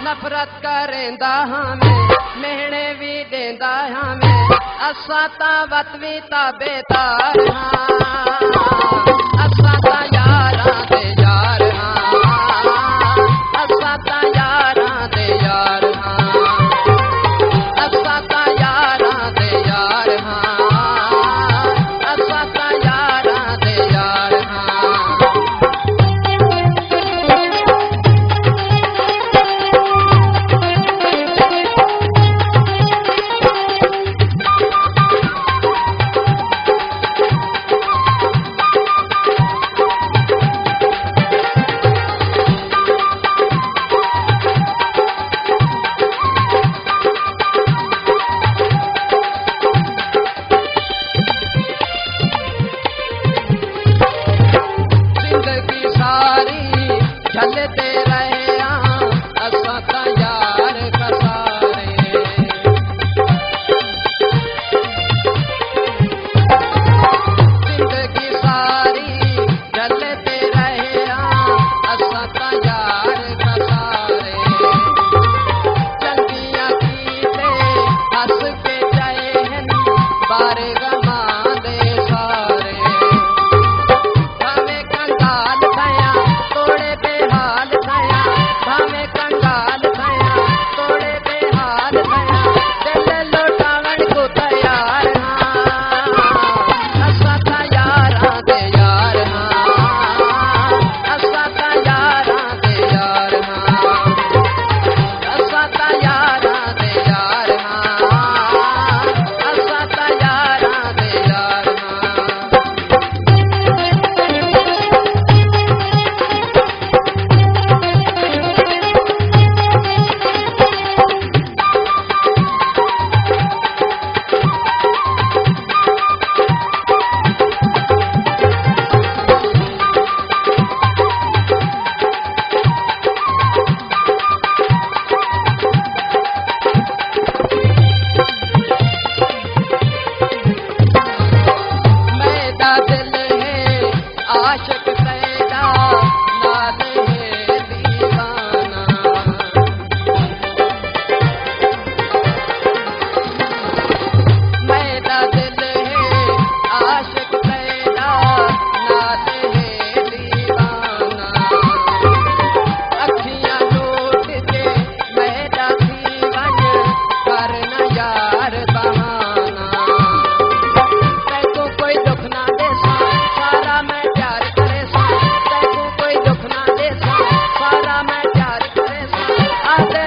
नफरत करेंदा हमें मेहणे भी देंदा हमें असा ता वत भी ताबेदार हां असा ता यारां दे यार हां असा ता यारां दे यार हां असा ता यारां दे यार हां असा ता यारां दे यार हां चलते रहे असा ता यार कसारे जिंदगी सारी चलते रहे असा ता यार कसारे चंगियां कीते हस के जाए बारे गमा दे सारे भावे कंगाल थया तोड़े बेहाल थया भावे कंगाल थया तोड़े बेहाल थया दिल लौटावन को तैयार हां असा ता यारां दे यार हां असा ता यारां दे यार हां असा ता यारां दे यार हां असा ता यारां दे यार हां मैदा दिल है आशिक पैदा नाल है दीवाना मैदा दिल है आशिक पैदा नाल है दीवाना अखियां लूट के मैदा थी वन करना यार बहाना तैको कोई दुख ना दे सारा मैं प्यार करे तैको कोई दुख ना दे सारा मैं प्यार करे आते